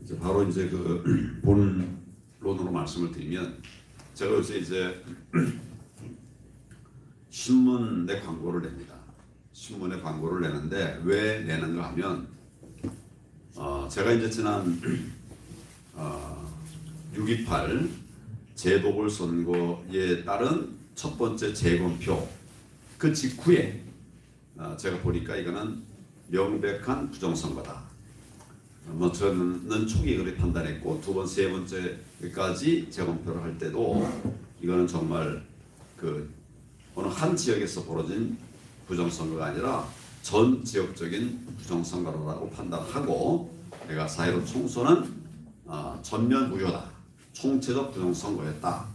이제 바로 이제 그 본론으로 말씀을 드리면, 제가 요새 이제 신문에 광고를 냅니다. 신문에 광고를 내는데 왜 내는가 하면, 제가 이제 지난 6.28 재보궐선거에 따른 첫 번째 재검표 그 직후에 제가 보니까 이거는 명백한 부정선거다. 뭐 저는 초기 그렇게 판단했고, 두 번, 세 번째까지 재검표를 할 때도 이거는 정말 그 어느 한 지역에서 벌어진 부정선거가 아니라 전 지역적인 부정선거라고 판단하고, 내가 4.15 총선은 전면 무효다, 총체적 부정선거였다,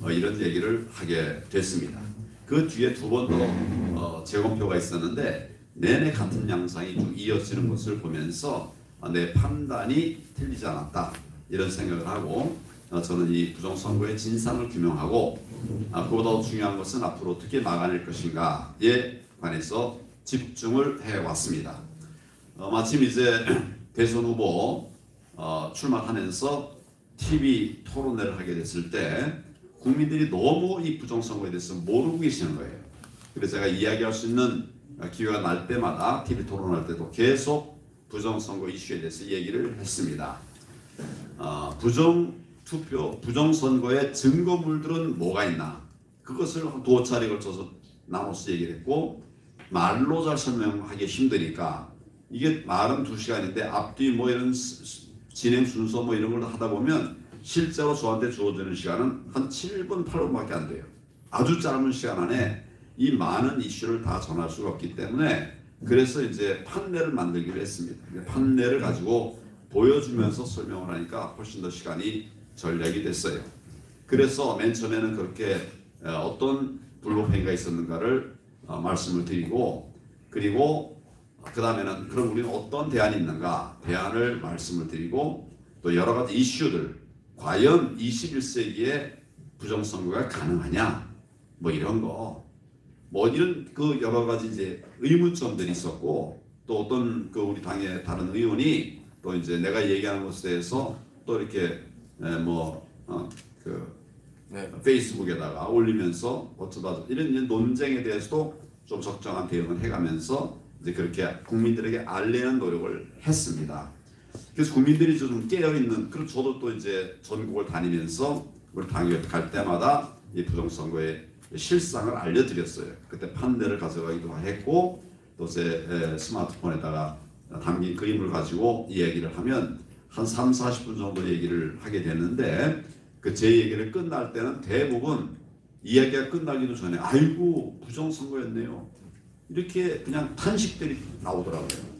이런 얘기를 하게 됐습니다. 그 뒤에 두 번 더 재검표가 있었는데 내내 같은 양상이 쭉 이어지는 것을 보면서 내 판단이 틀리지 않았다, 이런 생각을 하고, 저는 이 부정선거의 진상을 규명하고, 그보다 중요한 것은 앞으로 어떻게 막아낼 것인가에 관해서 집중을 해왔습니다. 마침 이제 대선 후보 출마하면서 TV 토론회를 하게 됐을 때 국민들이 너무 이 부정선거에 대해서 모르고 계시는 거예요. 그래서 제가 이야기할 수 있는 기회가 날 때마다 TV 토론할 때도 계속 부정선거 이슈에 대해서 얘기를 했습니다. 부정투표, 부정선거의 증거물들은 뭐가 있나, 그것을 두어 차례에 걸쳐서 나눠서 얘기를 했고, 말로 잘 설명하기 힘드니까, 이게 말은 2시간인데 앞뒤 뭐 이런 진행 순서 뭐 이런 걸 하다 보면 실제로 저한테 주어지는 시간은 한 7분, 8분밖에 안 돼요. 아주 짧은 시간 안에 이 많은 이슈를 다 전할 수가 없기 때문에, 그래서 이제 판례를 만들기로 했습니다. 판례를 가지고 보여주면서 설명을 하니까 훨씬 더 시간이 절약이 됐어요. 그래서 맨 처음에는 그렇게 어떤 불법행위가 있었는가를 말씀을 드리고, 그리고 그 다음에는 그럼 우리는 어떤 대안이 있는가, 대안을 말씀을 드리고, 또 여러 가지 이슈들, 과연 21세기에 부정선거가 가능하냐, 뭐 이런 거, 뭐 이런 그 여러 가지 이제 의문점들이 있었고, 또 어떤 그 우리 당의 다른 의원이 또 이제 내가 얘기하는 것에 대해서 또 이렇게 페이스북에다가 올리면서 어쩌다 이런 논쟁에 대해서도 좀 적정한 대응을 해가면서 이제 그렇게 국민들에게 알리는 노력을 했습니다. 그래서 국민들이 좀 깨어있는, 그리고 저도 또 이제 전국을 다니면서 우리 당에 갈 때마다 이 부정선거의 실상을 알려드렸어요. 그때 판례를 가져가기도 했고, 또 제 스마트폰에다가 담긴 그림을 가지고 이 얘기를 하면 한 3, 40분 정도 얘기를 하게 되는데, 그 제 얘기를 끝날 때는 대부분 이야기가 끝나기도 전에 아이고 부정선거였네요, 이렇게 그냥 탄식들이 나오더라고요.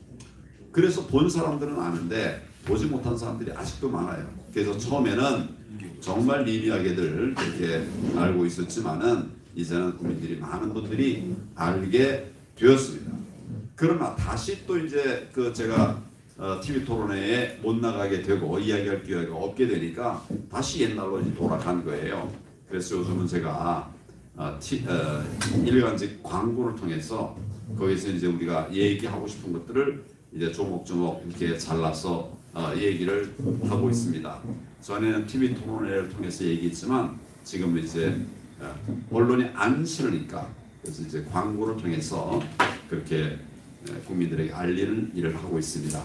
그래서 본 사람들은 아는데 보지 못한 사람들이 아직도 많아요. 그래서 처음에는 정말 미미하게들 그렇게 알고 있었지만은 이제는 국민들이, 많은 분들이 알게 되었습니다. 그러나 다시 또 이제 그 제가 TV 토론회에 못 나가게 되고 이야기할 기회가 없게 되니까 다시 옛날로 이제 돌아간 거예요. 그래서 요즘은 제가 일간지 광고를 통해서 거기서 이제 우리가 얘기하고 싶은 것들을 이제 조목조목 이렇게 잘라서 얘기를 하고 있습니다. 전에는 TV 토론회를 통해서 얘기했지만 지금은 이제 언론이 안 싫으니까, 그래서 이제 광고를 통해서 그렇게 국민들에게 알리는 일을 하고 있습니다.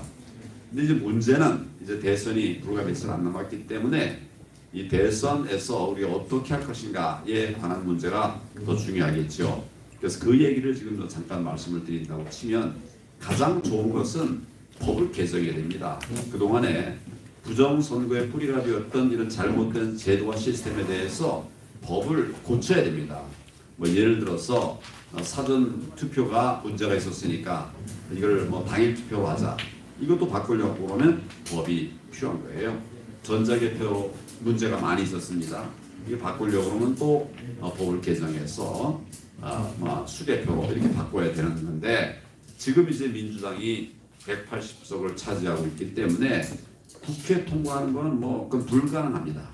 근데 이제 문제는 이제 대선이 불과 며칠 안 남았기 때문에 이 대선에서 우리가 어떻게 할 것인가에 관한 문제가 더 중요하겠죠. 그래서 그 얘기를 지금 잠깐 말씀을 드린다고 치면, 가장 좋은 것은 법을 개정해야 됩니다. 그동안에 부정선거의 뿌리가 되었던 이런 잘못된 제도와 시스템에 대해서 법을 고쳐야 됩니다. 뭐 예를 들어서 사전 투표가 문제가 있었으니까 이걸 뭐 당일 투표로 하자, 이것도 바꾸려고 그러면 법이 필요한 거예요. 전자개표 문제가 많이 있었습니다. 이게 바꾸려고 그러면 또 법을 개정해서 수개표로 이렇게 바꿔야 되는 건데, 지금 이제 민주당이 180석을 차지하고 있기 때문에 국회 통과하는 거는 뭐 그건 불가능합니다.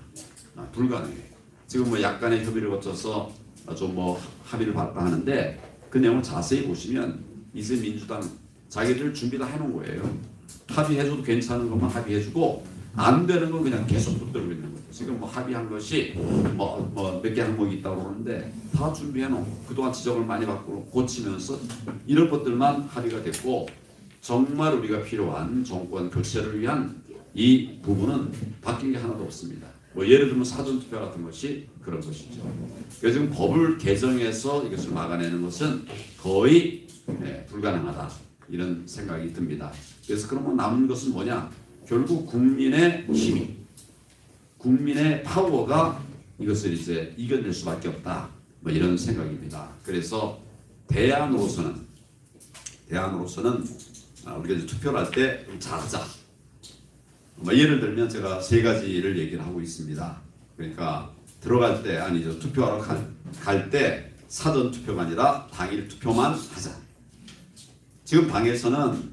불가능해요. 지금 뭐 약간의 협의를 거쳐서 좀 뭐 합의를 봤다 하는데, 그 내용을 자세히 보시면 이제 민주당 자기들 준비 다 해놓은 거예요. 합의해줘도 괜찮은 것만 합의해주고, 안 되는 건 그냥 계속 붙들고 있는 거죠. 지금 뭐 합의한 것이 몇 개 항목이 있다고 그러는데 다 준비해놓고 그동안 지적을 많이 받고 고치면서 이런 것들만 합의가 됐고 정말 우리가 필요한 정권 교체를 위한 이 부분은 바뀐 게 하나도 없습니다. 뭐 예를 들면 사전투표 같은 것이 그런 것이죠. 그래서 지금 법을 개정해서 이것을 막아내는 것은 거의 불가능하다 이런 생각이 듭니다. 그래서 그러면 남은 것은 뭐냐? 결국 국민의 힘이, 국민의 파워가 이것을 이제 이겨낼 수밖에 없다. 뭐 이런 생각입니다. 그래서 대안으로서는 우리가 이제 투표를 할 때 잘하자. 뭐 예를 들면 제가 세 가지를 얘기를 하고 있습니다. 그러니까 들어갈 때 아니죠. 투표하러 갈 때 사전 투표가 아니라 당일 투표만 하자. 지금 당에서는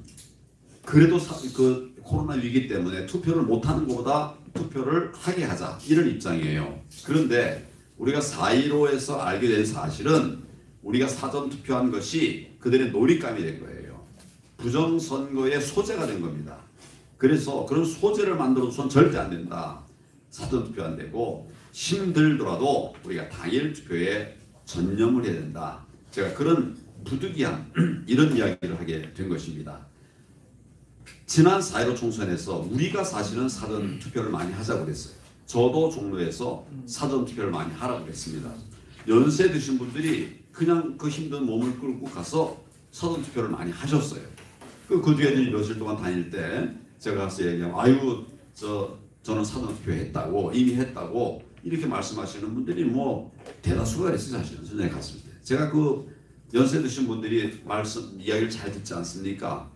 그래도 그 코로나 위기 때문에 투표를 못하는 것보다 투표를 하게 하자 이런 입장이에요. 그런데 우리가 4.15에서 알게 된 사실은 우리가 사전 투표한 것이 그들의 놀잇감이 된 거예요. 부정선거의 소재가 된 겁니다. 그래서 그런 소재를 만들어서는 절대 안 된다. 사전 투표 안 되고 힘들더라도 우리가 당일 투표에 전념을 해야 된다. 제가 그런 부득이한 이런 이야기를 하게 된 것입니다. 지난 4.15 총선에서 우리가 사실은 사전 투표를 많이 하자고 그랬어요. 저도 종로에서 사전 투표를 많이 하라고 그랬습니다. 연세 드신 분들이 그냥 그 힘든 몸을 끌고 가서 사전 투표를 많이 하셨어요. 그 뒤에 며칠 동안 다닐 때 제가 가서 얘기하면 아유 저는 사전 투표 했다고 이미 했다고 이렇게 말씀하시는 분들이 뭐 대다수가 그랬어요. 사실은 전에 갔을 때 제가 그 연세 드신 분들이 이야기를 잘 듣지 않습니까?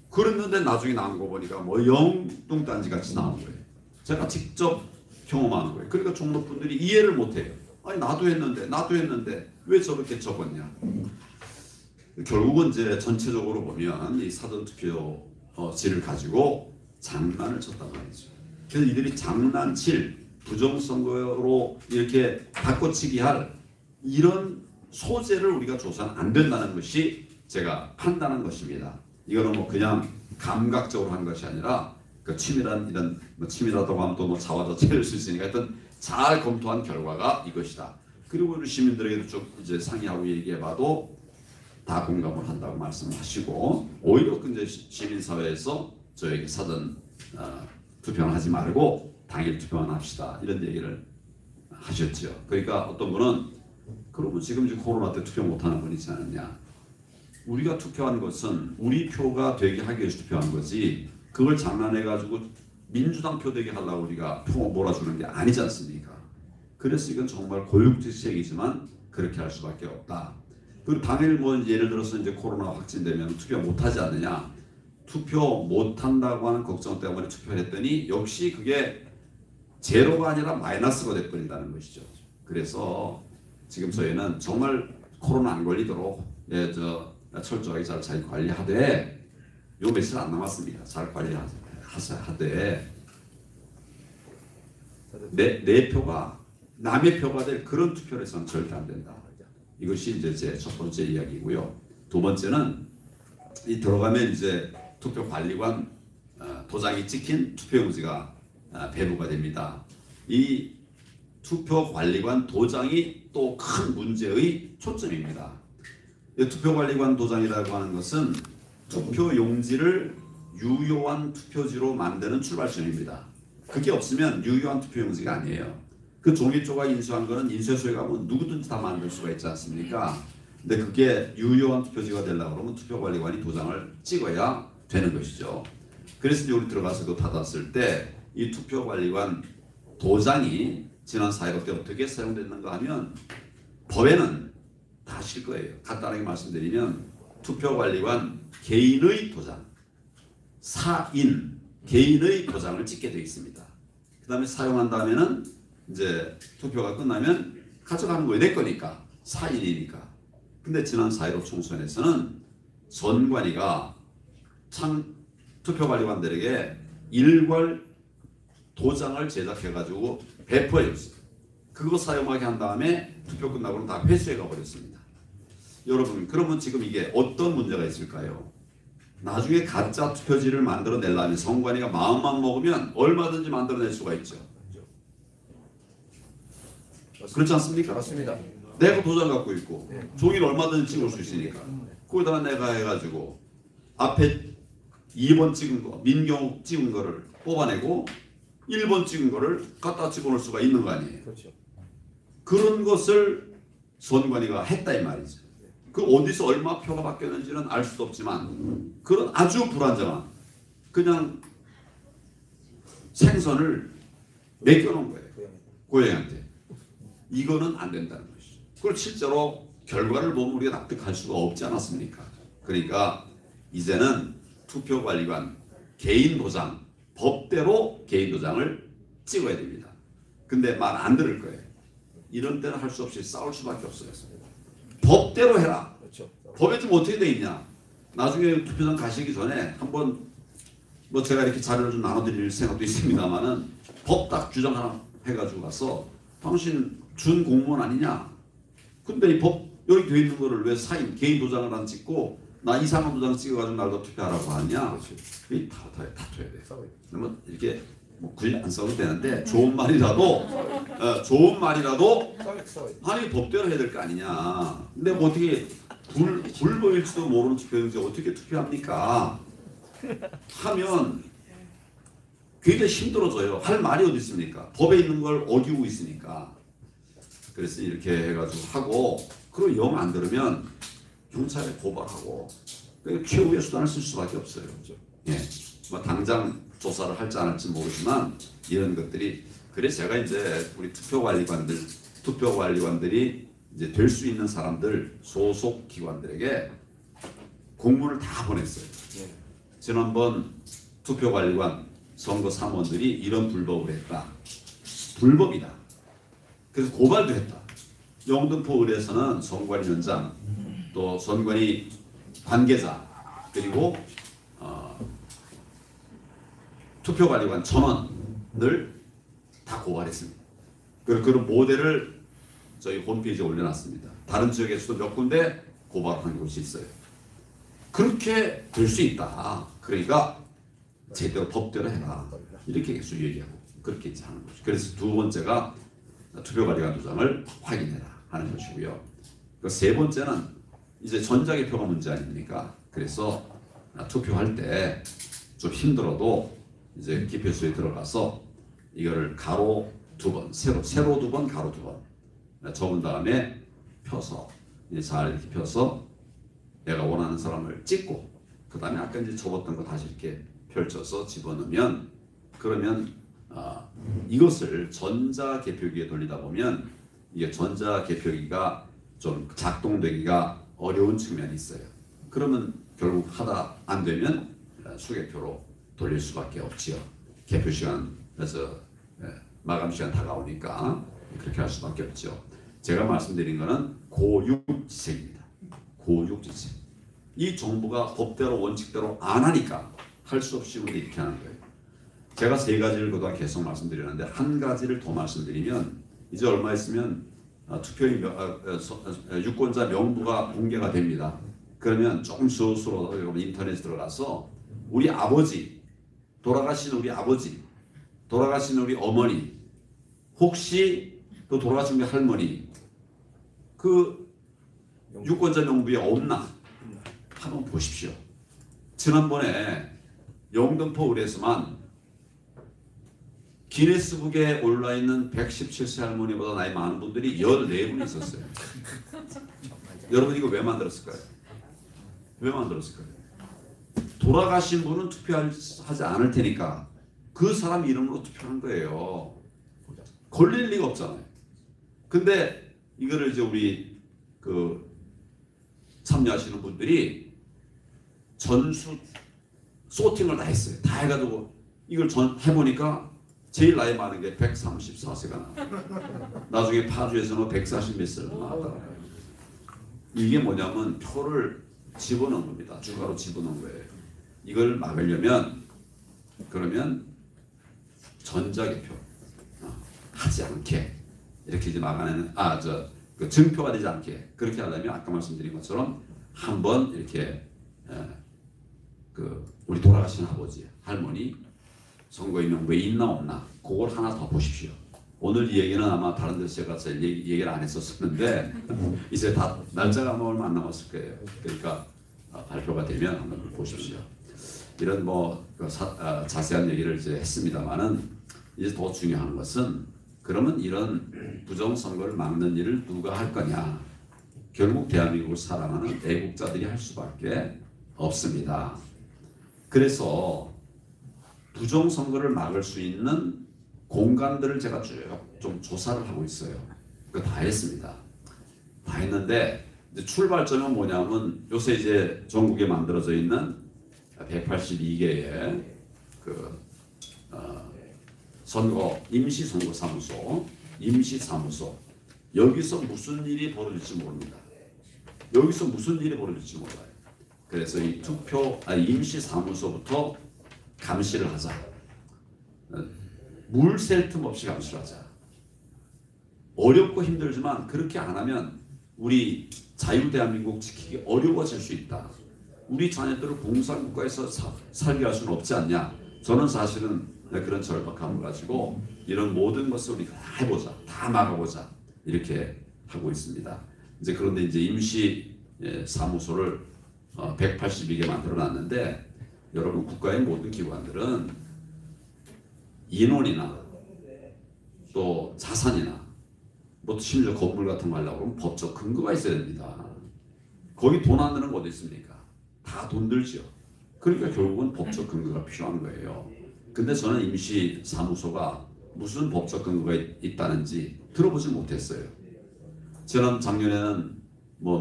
그랬는데 나중에 나온 거 보니까 뭐 영뚱딴지 같이 나온 거예요. 제가 직접 경험하는 거예요. 그러니까 종로 분들이 이해를 못해요. 아니 나도 했는데 왜 저렇게 적었냐. 결국은 이제 전체적으로 보면 이 사전투표지를 가지고 장난을 쳤단 말이죠. 그래서 이들이 장난칠 부정선거로 이렇게 바꿔치기 할 이런 소재를 우리가 줘서는 안 된다는 것이 제가 판단한 것입니다. 이거는 뭐 그냥 감각적으로 한 것이 아니라 그 치밀한 이런 뭐 치밀하다고 하면 또 뭐 자화자찬일 수 있으니까 하여튼 잘 검토한 결과가 이것이다. 그리고 우리 시민들에게도 좀 이제 상의하고 얘기해봐도 다 공감을 한다고 말씀하시고 오히려 이제 시민사회에서 저에게 사전 투표는 하지 말고 당일 투표만 합시다 이런 얘기를 하셨죠. 그러니까 어떤 분은 그러면 지금 코로나 때 투표 못하는 분 있지 않느냐. 우리가 투표한 것은 우리 표가 되게 하기 위해서 투표한 거지 그걸 장난해가지고 민주당 표 되게 하려고 우리가 표 몰아주는 게 아니지 않습니까? 그래서 이건 정말 고육지책이지만 그렇게 할 수밖에 없다. 그리고 당일 뭐 예를 들어서 이제 코로나 확진되면 투표 못하지 않느냐. 투표 못한다고 하는 걱정 때문에 투표를 했더니 역시 그게 제로가 아니라 마이너스가 돼버린다는 것이죠. 그래서 지금 저희는 정말 코로나 안 걸리도록 철저하게 잘 관리하되 요 며칠 안 남았습니다. 잘 관리하되 내 표가 남의 표가 될 그런 투표를 해서는 절대 안 된다. 이것이 이제 제 첫 번째 이야기고요. 두 번째는 이 들어가면 이제 투표관리관 도장이 찍힌 투표용지가 배부가 됩니다. 이 투표관리관 도장이 또 큰 문제의 초점입니다. 투표관리관 도장이라고 하는 것은 투표용지를 유효한 투표지로 만드는 출발점입니다. 그게 없으면 유효한 투표용지가 아니에요. 그 종이 조각 인쇄한 거는 인쇄소에 가면 누구든지 다 만들 수가 있지 않습니까? 근데 그게 유효한 투표지가 되려고 그러면 투표관리관이 도장을 찍어야 되는 것이죠. 그래서 이제 우리 들어가서 그 닫았을 때 이 투표관리관 도장이 지난 4.15 때 어떻게 사용됐는가 하면 법에는 다 실 거예요. 간단하게 말씀드리면 투표관리관 개인의 도장, 사인 개인의 도장을 찍게 되어 있습니다. 그 다음에 사용한 다음에는 이제 투표가 끝나면 가져가는 거예요. 내 거니까 사인이니까. 근데 지난 4.15 총선에서는 선관위가 투표관리관들에게 일괄 도장을 제작해가지고 배포해줬어요. 그거 사용하게 한 다음에 투표 끝나고는 다 회수해 가버렸습니다. 여러분 그러면 지금 이게 어떤 문제가 있을까요? 나중에 가짜 투표지를 만들어내려면 선관위가 마음만 먹으면 얼마든지 만들어낼 수가 있죠. 그렇지 않습니까? 맞습니다. 내가 도장 갖고 있고 네. 종이를 얼마든지 찍을 수 있으니까 거기다가 내가 해가지고 앞에 2번 찍은 거 민경 찍은 거를 뽑아내고 1번 찍은 거를 갖다 집어넣을 수가 있는 거 아니에요. 그렇죠. 그런 것을 선관위가 했다 이 말이죠. 그 어디서 얼마 표가 바뀌었는지는 알 수도 없지만 그런 아주 불안정한 그냥 생선을 맡겨놓은 거예요. 고양이한테. 이거는 안 된다는 것이죠. 그리고 실제로 결과를 보면 우리가 납득할 수가 없지 않았습니까? 그러니까 이제는 투표관리관 개인 도장 법대로 개인 도장을 찍어야 됩니다. 근데 말 안 들을 거예요. 이런 때는 할 수 없이 싸울 수밖에 없어요. 법대로 해라. 그렇죠. 법에 좀 어떻게 돼 있냐. 나중에 투표장 가시기 전에 한번 뭐 제가 이렇게 자료를 좀 나눠드릴 생각도 있습니다만은 법 딱 규정 하나 해가지고 가서 당신 준 공무원 아니냐. 근데 이 법 여기 돼 있는 거를 왜 사인 개인 도장을 안 찍고 나 이상한 도장 찍어가지고 날도 투표하라고 하냐. 그게 다퉈야 돼. 그러면 이렇게 뭐 굳이 안 써도 되는데 좋은 말이라도 아니 법대로 해야 될 거 아니냐. 근데 뭐 어떻게 불법일지도 모르는 투표용지 어떻게 투표합니까? 하면 굉장히 힘들어져요. 할 말이 어디 있습니까? 법에 있는 걸 어기고 있으니까. 그래서 이렇게 해가지고 하고 그리고 영 안 들으면 경찰에 고발하고 최후의 수단을 쓸 수밖에 없어요. 예, 뭐 당장 조사를 할지 안 할지 모르지만 이런 것들이 그래서 제가 이제 우리 투표관리관들이 이제 될 수 있는 사람들 소속 기관들에게 공문을 다 보냈어요. 지난번 투표관리관 선거 사무원들이 이런 불법을 했다. 불법이다. 그래서 고발도 했다. 영등포 을에서는 선관위원장 또 선관위 관계자 그리고 투표관리관 전원을 다 고발했습니다. 그런 모델을 저희 홈페이지에 올려놨습니다. 다른 지역에서도 몇 군데 고발한 곳이 있어요. 그렇게 될 수 있다. 그러니까 제대로 법대로 해라. 이렇게 계속 얘기하고 그렇게 이제 하는 거죠. 그래서 두 번째가 투표관리관 도장을 확인해라 하는 것이고요. 그 세 번째는 이제 전자개표가 문제 아닙니까? 그래서 투표할 때 좀 힘들어도 이제 기표소에 들어가서 이거를 가로 2번, 세로 2번, 가로 2번 적은 다음에 펴서 이제 잘 이렇게 펴서 내가 원하는 사람을 찍고 그 다음에 아까 이제 접었던 거 다시 이렇게 펼쳐서 집어넣으면 그러면 이것을 전자개표기에 돌리다 보면 이게 전자개표기가 좀 작동되기가 어려운 측면이 있어요. 그러면 결국 하다 안 되면 수개표로 돌릴 수밖에 없지요. 개표 시간에서 마감 시간 다가오니까 그렇게 할 수밖에 없죠. 제가 말씀드린 거는 고육지책입니다. 고육지책. 이 정부가 법대로 원칙대로 안 하니까 할 수 없이 우리 이렇게 하는 거예요. 제가 세 가지를 그동안 계속 말씀드렸는데 한 가지를 더 말씀드리면 이제 얼마 있으면 투표인 유권자 명부가 공개가 됩니다. 그러면 조금 스스로 여러분 인터넷에 들어가서 우리 아버지, 돌아가신 우리 아버지, 돌아가신 우리 어머니, 혹시 또 돌아가신 우리 할머니 그 유권자 명부에 없나 한번 보십시오. 지난번에 영등포 을에서만 기네스북에 올라있는 117세 할머니보다 나이 많은 분들이 14분 있었어요. 여러분 이거 왜 만들었을까요? 왜 만들었을까요? 돌아가신 분은 투표하지 않을 테니까 그 사람 이름으로 투표한 거예요. 걸릴 리가 없잖아요. 근데 이거를 이제 우리 그 참여하시는 분들이 전수 소팅을 다 했어요. 다 해가지고 이걸 해보니까 제일 나이 많은 게 134세가 나와요. 나중에 파주에서는 140 몇 살 나왔더라고요. 이게 뭐냐면 표를 집어넣은 겁니다. 추가로 집어넣은 거예요. 이걸 막으려면 그러면 전자개표 하지 않게 이렇게 이제 막아내는 그 증표가 되지 않게 그렇게 하려면 아까 말씀드린 것처럼 한번 이렇게 우리 돌아가신 아버지, 할머니 선거인명 왜 있나 없나 그걸 하나 더 보십시오. 오늘 이 얘기는 아마 다른 데서 제가 얘기를 안 했었었는데 이제 다 날짜가 아마 얼마 안 남았을 거예요. 그러니까 발표가 되면 한번 보십시오. 이런 자세한 얘기를 이제 했습니다만은 이제 더 중요한 것은 그러면 이런 부정선거를 막는 일을 누가 할 거냐? 결국 대한민국을 사랑하는 애국자들이 할 수밖에 없습니다. 그래서 부정선거를 막을 수 있는 공간들을 제가 쭉 좀 조사를 하고 있어요. 그거 다 했습니다. 다 했는데 이제 출발점은 뭐냐면 요새 이제 전국에 만들어져 있는 182개의 임시사무소 여기서 무슨 일이 벌어질지 모릅니다. 여기서 무슨 일이 벌어질지 몰라요. 그래서 이 임시사무소부터 감시를 하자. 물 셀 틈 없이 감시를 하자. 어렵고 힘들지만 그렇게 안 하면 우리 자유대한민국 지키기 어려워질 수 있다. 우리 자녀들을 공산국가에서 살게 할 수는 없지 않냐. 저는 사실은 그런 절박함을 가지고 이런 모든 것을 우리가 다 해보자. 다 막아보자. 이렇게 하고 있습니다. 이제 그런데 이제 임시 사무소를 182개 만들어 놨는데 여러분 국가의 모든 기관들은 인원이나 또 자산이나 뭐 심지어 건물 같은 거 하려고 하면 법적 근거가 있어야 됩니다. 거기 돈 안 드는 거 어디 있습니까? 다 돈 들죠. 그러니까 결국은 법적 근거가 필요한 거예요. 근데 저는 임시 사무소가 무슨 법적 근거가 있다는지 들어보지 못했어요. 저는 작년에는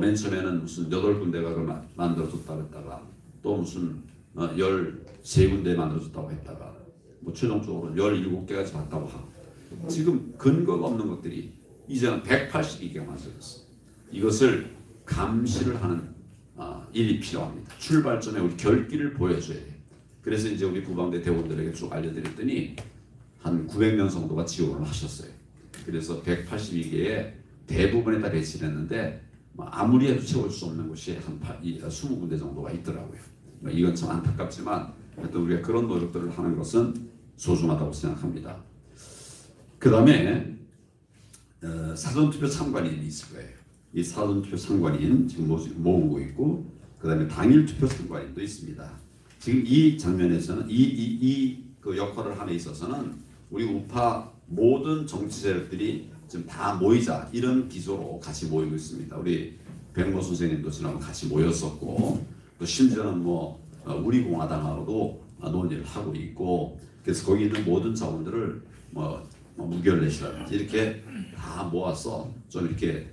맨 처음에는 무슨 8군데가 만들어줬다고 했다가 또 무슨 13군데 만들어줬다고 했다가 최종적으로 17개까지 봤다고 하고 지금 근거가 없는 것들이 이제는 182개가 만들어졌어요. 이것을 감시를 하는 일이 필요합니다. 출발점에 우리 결기를 보여줘야 돼요. 그래서 이제 우리 부방대 대원들에게 쭉 알려드렸더니 한 900명 정도가 지원을 하셨어요. 그래서 182개의 대부분에다 배치를 했는데 아무리 해도 채울 수 없는 곳이 한 20군데 정도가 있더라고요. 이건 참 안타깝지만 우리가 그런 노력들을 하는 것은 소중하다고 생각합니다. 그 다음에 사전투표 참관인이 있을 거예요. 이 사전투표 참관인 지금 모으고 있고 그 다음에 당일투표 참관인도 있습니다. 지금 이 장면에서는 그 역할을 함에 있어서는 우리 우파 모든 정치 세력들이 지금 다 모이자 이런 기조로 같이 모이고 있습니다. 우리 백모 선생님도 지난번 같이 모였었고 또 심지어는 우리 공화당하고도 논의를 하고 있고 그래서 거기 있는 모든 자원들을 무결내시라든지 이렇게 다 모아서 좀 이렇게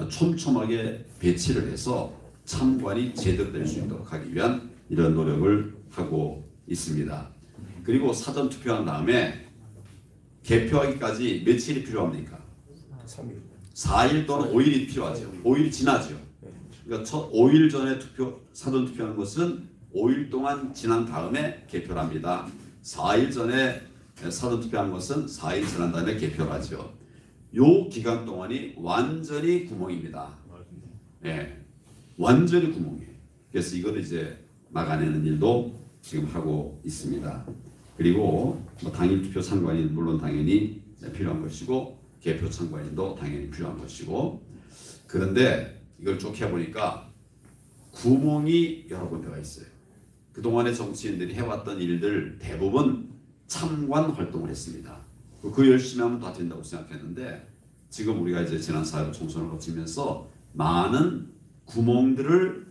촘촘하게 배치를 해서 참관이 제대로 될 수 있도록 하기 위한 이런 노력을 하고 있습니다. 그리고 사전 투표한 다음에 개표하기까지 며칠이 필요합니까? 3일. 4일 또는 5일이 필요하죠. 5일이 지나죠. 그러니까 첫 5일 전에 사전 투표하는 것은 5일 동안 지난 다음에 개표를 합니다. 4일 전에 사전 투표한 것은 4일 지난 다음에 개표를 하죠. 요 기간 동안이 완전히 구멍입니다. 예, 완전히 구멍이에요. 그래서 이걸 이제 막아내는 일도 지금 하고 있습니다. 그리고 당일 투표 참관인 물론 당연히 필요한 것이고 개표 참관인도 당연히 필요한 것이고 그런데 이걸 쭉 해보니까 구멍이 여러 군데가 있어요. 그동안의 정치인들이 해왔던 일들 대부분 참관 활동을 했습니다. 그 열심히 하면 다 된다고 생각했는데 지금 우리가 이제 지난 4.15 총선을 거치면서 많은 구멍들을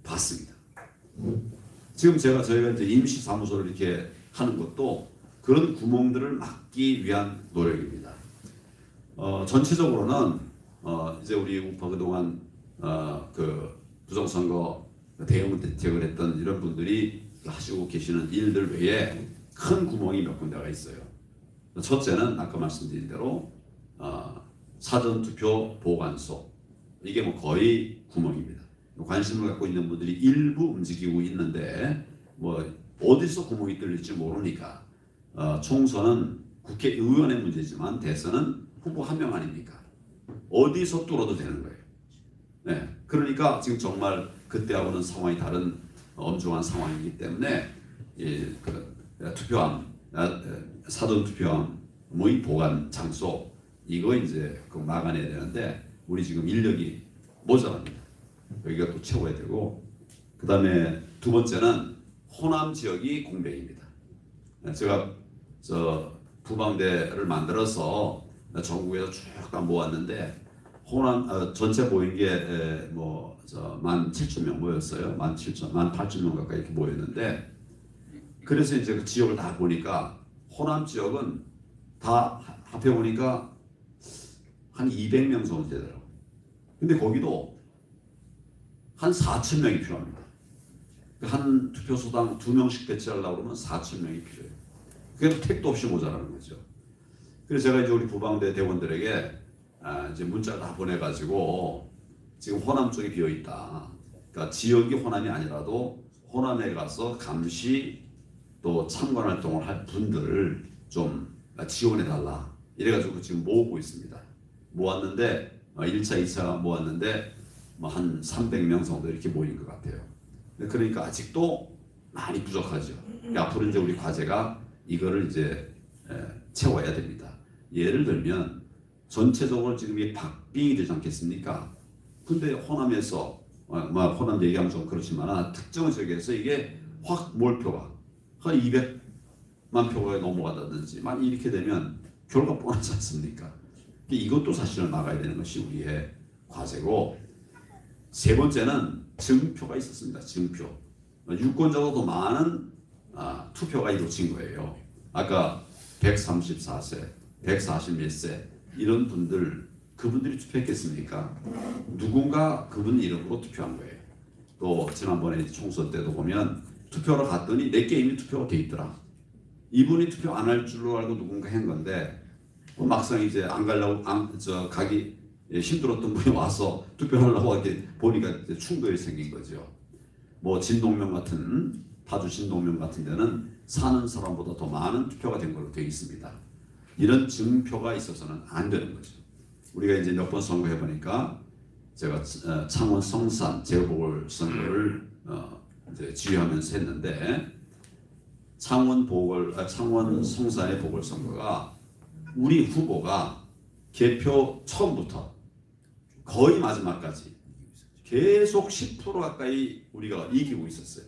봤습니다. 지금 저희가 이제 임시사무소를 이렇게 하는 것도 그런 구멍들을 막기 위한 노력입니다. 전체적으로는 이제 우리 우파 그동안 그 부정선거 대응 대책을 했던 이런 분들이 하시고 계시는 일들 외에 큰 구멍이 몇 군데가 있어요. 첫째는 아까 말씀드린 대로 사전투표 보관소 이게 거의 구멍입니다. 관심을 갖고 있는 분들이 일부 움직이고 있는데 어디서 구멍이 뚫릴지 모르니까 총선은 국회의원의 문제지만 대선은 후보 한 명 아닙니까? 어디서 뚫어도 되는 거예요. 네, 그러니까 지금 정말 그때하고는 상황이 다른 엄중한 상황이기 때문에 투표함, 사전 투표함의 보관 장소 이거 이제 막아내야 되는데 우리 지금 인력이 모자랍니다. 여기가 또 채워야 되고, 그 다음에 두 번째는 호남 지역이 공백입니다. 제가 부방대를 만들어서 전국에서 쭉 다 모았는데 호남 전체 모인 게 뭐 17,000명 모였어요. 18,000명 가까이 이렇게 모였는데, 그래서 이제 그 지역을 다 보니까 호남 지역은 다 합해 보니까 한 200명 정도 되더라고요. 근데 거기도 한 4,000명이 필요합니다. 한 투표소당 2명씩 배치하려고 그러면 4,000명이 필요해요. 그게 택도 없이 모자라는 거죠. 그래서 제가 이제 우리 부방대 대원들에게 이제 문자를 다 보내가지고 지금 호남 쪽이 비어 있다. 그러니까 지역이 호남이 아니라도 호남에 가서 감시 또 참관 활동을 할 분들을 좀 지원해 달라. 이래가지고 지금 모으고 있습니다. 모았는데 1차, 2차 모았는데 뭐 한 300명 정도 이렇게 모인 것 같아요. 그러니까 아직도 많이 부족하죠. 앞으로 이제 우리 과제가 이거를 이제 채워야 됩니다. 예를 들면 전체적으로 지금 이 박빙이 되지 않겠습니까? 근데 호남에서 호남 얘기하면 좀 그렇지만 특정 지역에서 이게 확 몰표가 한 200만 표가 넘어간다든지 만 이렇게 되면 결과 뻔하지 않습니까? 이것도 사실은 막아야 되는 것이 우리의 과제고, 세 번째는 증표가 있었습니다. 증표. 유권자보다 더 많은 투표가 이루어진 거예요. 아까 134세, 141세 이런 분들, 그분들이 투표했겠습니까? 누군가 그분 이름으로 투표한 거예요. 또 지난번에 총선 때도 보면 투표하러 갔더니 내게 이미 투표가 돼 있더라. 이분이 투표 안 할 줄로 알고 누군가 한 건데 막상 이제 안 가려고 가기 힘들었던 분이 와서 투표하려고 이렇게 보니까 이제 충돌이 생긴 거죠. 뭐 진동명 같은 파주 진동명 같은 데는 사는 사람보다 더 많은 투표가 된 걸로 되어 있습니다. 이런 증표가 있어서는 안 되는 거죠. 우리가 이제 몇 번 선거해 보니까 제가 창원 성산 재보궐선거를 이제 지휘하면서 했는데 창원 성산의 보궐선거가 우리 후보가 개표 처음부터 거의 마지막까지 계속 10% 가까이 우리가 이기고 있었어요.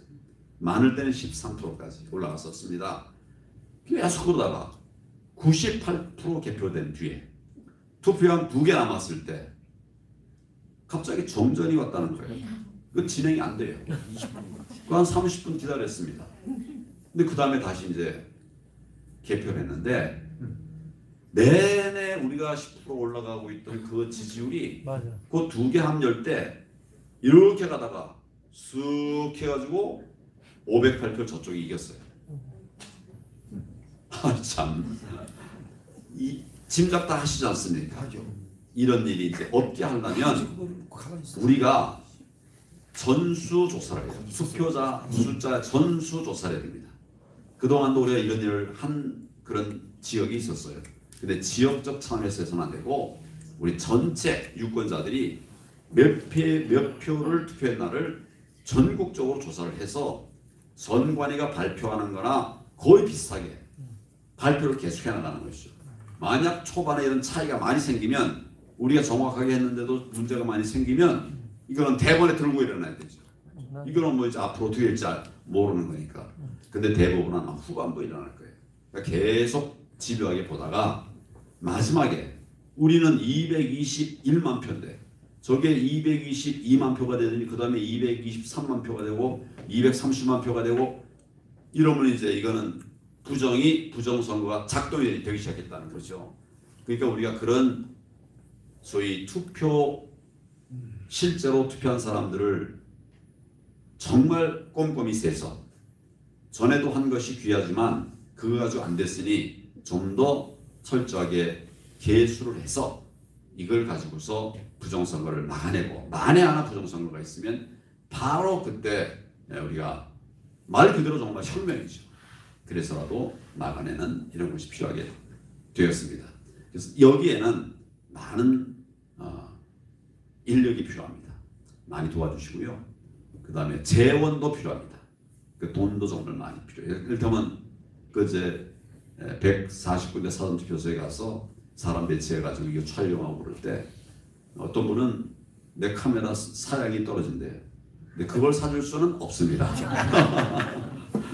많을 때는 13%까지 올라갔었습니다. 계속 그러다가 98% 개표된 뒤에 투표함 2개 남았을 때 갑자기 정전이 왔다는 거예요. 그 진행이 안 돼요. 그 한 30분 기다렸습니다. 근데 그 다음에 다시 이제 개표를 했는데 내내 우리가 10% 올라가고 있던 그 지지율이 그 2개 합열 때 이렇게 가다가 쑥 해가지고 508표 저쪽이 이겼어요. 참, 짐작 다 하시지 않습니까? 이런 일이 이제 없게 하려면 우리가 전수조사를 해요. 투표자 숫자 전수조사를 해야 됩니다. 그동안도 우리가 이런 일을 한 그런 지역이 있었어요. 근데 지역적 차원에서 해서는 안 되고 우리 전체 유권자들이 몇 표를 투표했나를 전국적으로 조사를 해서 선관위가 발표하는 거나 거의 비슷하게 발표를 계속해 나가는 것이죠. 만약 초반에 이런 차이가 많이 생기면 우리가 정확하게 했는데도 문제가 많이 생기면 이거는 대본에 들고 일어나야 되죠. 이거는 뭐 이제 앞으로 어떻게 될지 모르는 거니까. 근데 대부분은 아마 후반부에 일어날 거예요. 그러니까 계속 집요하게 보다가 마지막에 우리는 221만 표인데 저게 222만 표가 되더니 그 다음에 223만 표가 되고 230만 표가 되고 이러면 이제 이거는 부정선거가 작동이 되기 시작했다는 거죠. 그러니까 우리가 그런 소위 실제로 투표한 사람들을 정말 꼼꼼히 세서 전에도 한 것이 귀하지만 그거 가지고 안 됐으니 좀 더 철저하게 계수를 해서 이걸 가지고서 부정선거를 막아내고, 만에 하나 부정선거가 있으면 바로 그때 우리가 말 그대로 정말 혁명이죠. 그래서라도 막아내는 이런 것이 필요하게 되었습니다. 그래서 여기에는 많은 인력이 필요합니다. 많이 도와주시고요. 그 다음에 재원도 필요합니다. 그 돈도 정말 많이 필요해요. 이를테면 그제 149대 사전투표소에 가서 사람 배치해가지고 이거 촬영하고 그럴 때 어떤 분은 내 카메라 사양이 떨어진대요. 근데 그걸 사줄 수는 없습니다.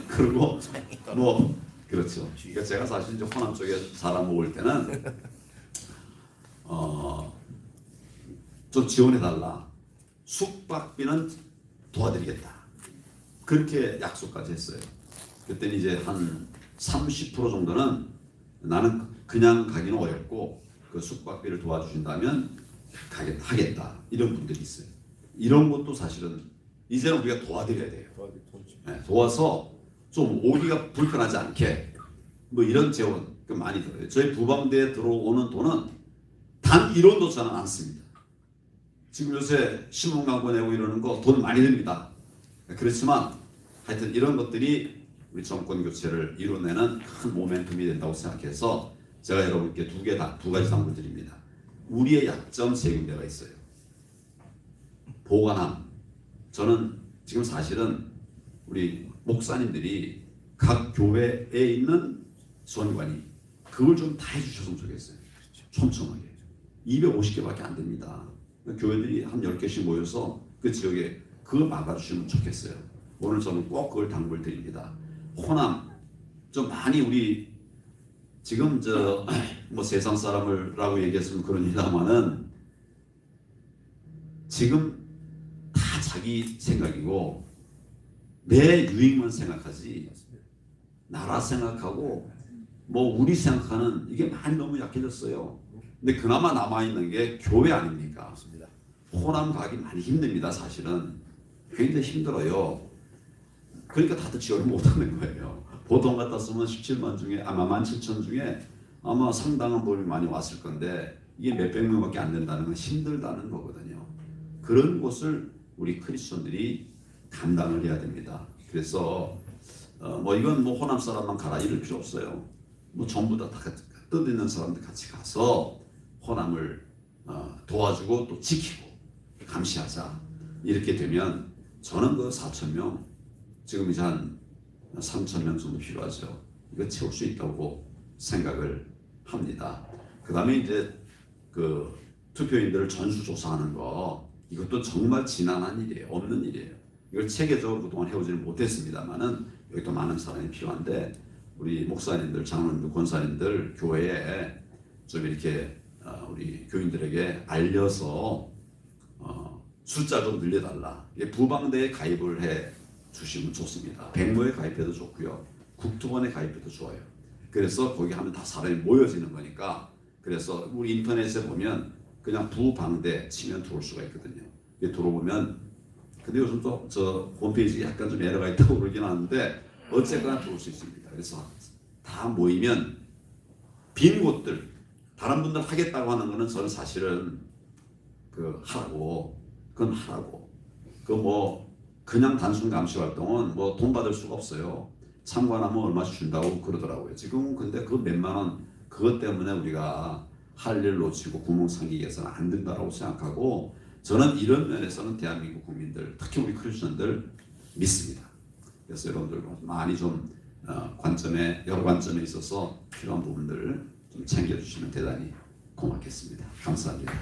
그리고 뭐 그렇죠. 그러니까 제가 사실 이제 호남 쪽에 사람 모을 때는 좀 지원해달라. 숙박비는 도와드리겠다. 그렇게 약속까지 했어요. 그때는 이제 한 30% 정도는 나는 그냥 가기는 어렵고 그 숙박비를 도와주신다면 하겠다. 이런 분들이 있어요. 이런 것도 사실은 이제는 우리가 도와드려야 돼요. 네, 도와서 좀 오기가 불편하지 않게 뭐 이런 재원 많이 들어요. 저희 부방대에 들어오는 돈은 단 1원도 저는 안 씁니다. 지금 요새 신문 광고 내고 이러는 거 돈 많이 듭니다. 그렇지만 하여튼 이런 것들이 우리 정권 교체를 이뤄내는 큰 모멘텀이 된다고 생각해서 제가 여러분께 두 가지 당부를 드립니다. 우리의 약점 세 군데가 있어요. 보관함. 저는 지금 사실은 우리 목사님들이 각 교회에 있는 선관위 그걸 좀 다 해주셨으면 좋겠어요. 촘촘하게. 250개밖에 안 됩니다. 교회들이 한 10개씩 모여서 그 지역에 그거 막아주시면 좋겠어요. 오늘 저는 꼭 그걸 당부를 드립니다. 호남 좀 많이 우리 지금 뭐 세상 사람을라고 얘기했으면 그러니다마는 지금 다 자기 생각이고 내 유익만 생각하지 나라 생각하고 뭐 우리 생각하는 이게 많이 너무 약해졌어요. 근데 그나마 남아있는 게 교회 아닙니까? 호남 가기 많이 힘듭니다. 사실은 굉장히 힘들어요. 그러니까 다들 지원을 못하는 거예요. 보통 같았으면 17만 중에 아마 17,000 중에 아마 상당한 범위 많이 왔을 건데 이게 몇백 명밖에 안 된다는 건 힘들다는 거거든요. 그런 곳을 우리 크리스천들이 감당을 해야 됩니다. 그래서 뭐 이건 뭐 호남 사람만 가라 이럴 필요 없어요. 뭐 전부 다 뜻 있는 사람들 같이 가서 호남을 도와주고 또 지키고 감시하자. 이렇게 되면 저는 그 4,000명 지금 이제 한 3,000명 정도 필요하죠. 이거 채울 수 있다고 생각을 합니다. 그 다음에 이제 그 투표인들을 전수조사하는 거 이것도 정말 지난한 일이에요. 없는 일이에요. 이걸 체계적으로 그동안 해오지는 못했습니다만은 여기 또 많은 사람이 필요한데 우리 목사님들, 장로님들, 권사님들 교회에 좀 이렇게 우리 교인들에게 알려서 숫자 좀 늘려달라. 부방대에 가입을 해 주시면 좋습니다. 백모에 가입해도 좋고요. 국토원에 가입해도 좋아요. 그래서 거기 하면 다 사람이 모여지는 거니까 그래서 우리 인터넷에 보면 그냥 부방대 치면 들어올 수가 있거든요. 들어보면 근데 요즘 또 저 홈페이지에 약간 좀 에러가 있다고 그러긴 하는데 어쨌거나 들어올 수 있습니다. 그래서 다 모이면 빈 곳들 다른 분들 하겠다고 하는 거는 저는 사실은 그건 하라고 그 뭐 그냥 단순 감시 활동은 뭐 돈 받을 수가 없어요. 참관하면 얼마씩 준다고 그러더라고요. 지금 근데 그 몇만 원 그것 때문에 우리가 할 일 놓치고 구멍 삼기기 위해서는 안 된다고 생각하고 저는 이런 면에서는 대한민국 국민들 특히 우리 크리스천들 믿습니다. 그래서 여러분들 많이 좀 여러 관점에 있어서 필요한 부분들을 좀 챙겨주시면 대단히 고맙겠습니다. 감사합니다.